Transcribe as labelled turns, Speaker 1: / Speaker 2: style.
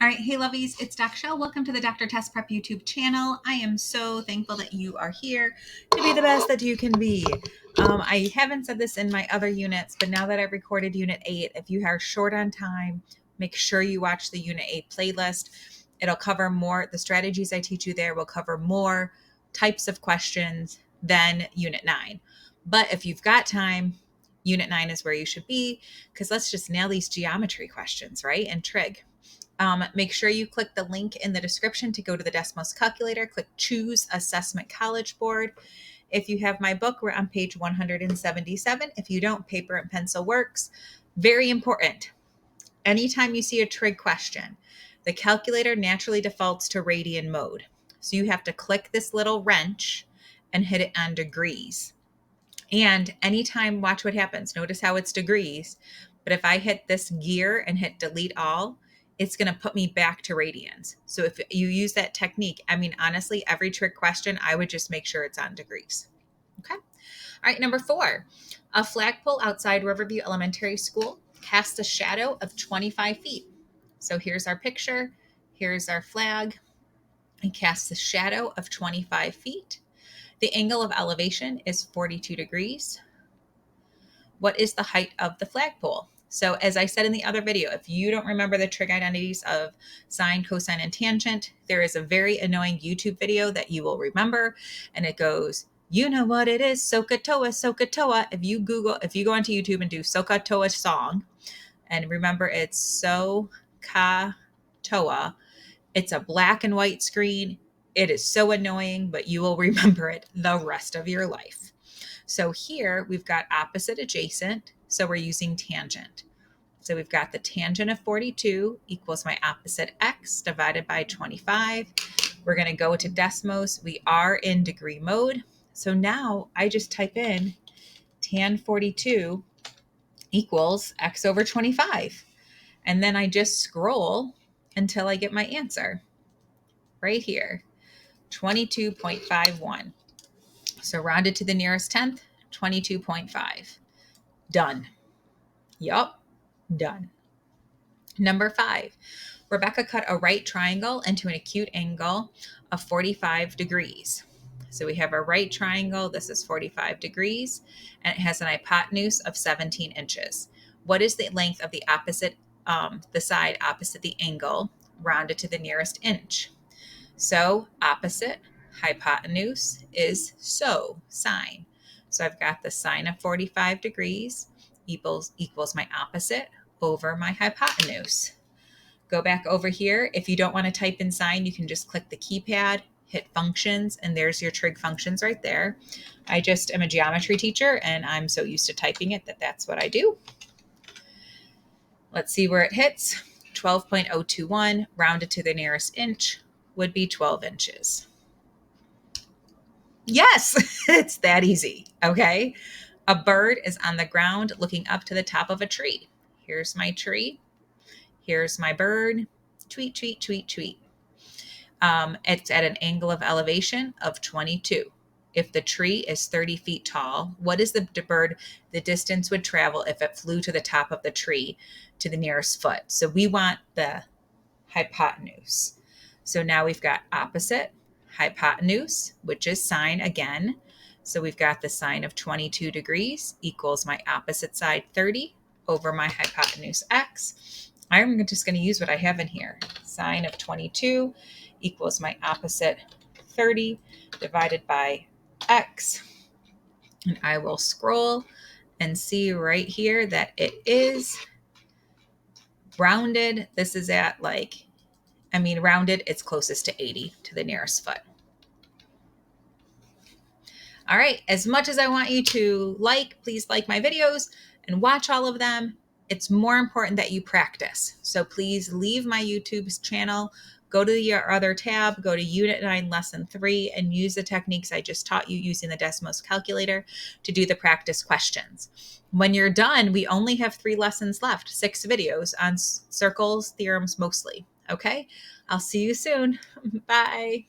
Speaker 1: right, hey lovies, it's Dr. Chelle. Welcome to the Dr. Test Prep YouTube channel. I am so thankful that you are here to be the best that you can be. I haven't said this in my other units, but now that I've recorded Unit 8, if you are short on time, make sure you watch the Unit 8 playlist. It'll cover more, the strategies I teach you there will cover more types of questions than Unit 9. But if you've got time, Unit 9 is where you should be, because let's just nail these geometry questions, right? And trig. Make sure you click the link in the description to go to the Desmos calculator. Click Choose Assessment College Board. If you have my book, we're on page 177. If you don't, paper and pencil works. Very important. Anytime you see a trig question, the calculator naturally defaults to radian mode. So you have to click this little wrench and hit it on degrees. And anytime, watch what happens. Notice how it's degrees. But if I hit this gear and hit delete all, it's going to put me back to radians. So if you use that technique, I mean, honestly, every trig question, I would just make sure it's on degrees. Okay. All right. Number 4, a flagpole outside Riverview Elementary School casts a shadow of 25 feet. So here's our picture. Here's our flag. It casts a shadow of 25 feet. The angle of elevation is 42 degrees. What is the height of the flagpole? So as I said in the other video, if you don't remember the trig identities of sine, cosine, and tangent, there is a very annoying YouTube video that you will remember. And it goes, you know what it is, SOHCAHTOA, SOHCAHTOA. If you go onto YouTube and do SOHCAHTOA song, and remember it's SOHCAHTOA, it's a black and white screen. It is so annoying, but you will remember it the rest of your life. So here we've got opposite adjacent. So we're using tangent. So we've got the tangent of 42 equals my opposite x divided by 25. We're going to go to Desmos. We are in degree mode. So now I just type in tan 42 equals x over 25. And then I just scroll until I get my answer right here, 22.51. So rounded to the nearest tenth, 22.5. Done. Yup, done. Number 5, Rebecca cut a right triangle into an acute angle of 45 degrees. So we have a right triangle. This is 45 degrees, and it has an hypotenuse of 17 inches. What is the length of the opposite, the side opposite the angle, rounded to the nearest inch? So opposite hypotenuse is sine. So I've got the sine of 45 degrees equals my opposite over my hypotenuse. Go back over here. If you don't want to type in sine, you can just click the keypad, hit functions, and there's your trig functions right there. I just am a geometry teacher, and I'm so used to typing it that that's what I do. Let's see where it hits. 12.021 rounded to the nearest inch would be 12 inches. Yes, it's that easy, okay? A bird is on the ground looking up to the top of a tree. Here's my tree. Here's my bird. Tweet, tweet, tweet, tweet. It's at an angle of elevation of 22. If the tree is 30 feet tall, what is the bird, the distance would travel if it flew to the top of the tree to the nearest foot? So we want the hypotenuse. So now we've got opposite hypotenuse, which is sine again. So we've got the sine of 22 degrees equals my opposite side 30 over my hypotenuse x. I'm just going to use what I have in here. Sine of 22 equals my opposite 30 divided by x. And I will scroll and see right here that it is rounded. This is at rounded, it's closest to 80 to the nearest foot. All right, as much as I want you to please like my videos and watch all of them, it's more important that you practice. So please leave my YouTube channel, go to your other tab, go to Unit 9, Lesson 3, and use the techniques I just taught you using the Desmos calculator to do the practice questions. When you're done, we only have 3 lessons left, 6 videos on circles, theorems mostly. Okay, I'll see you soon. Bye.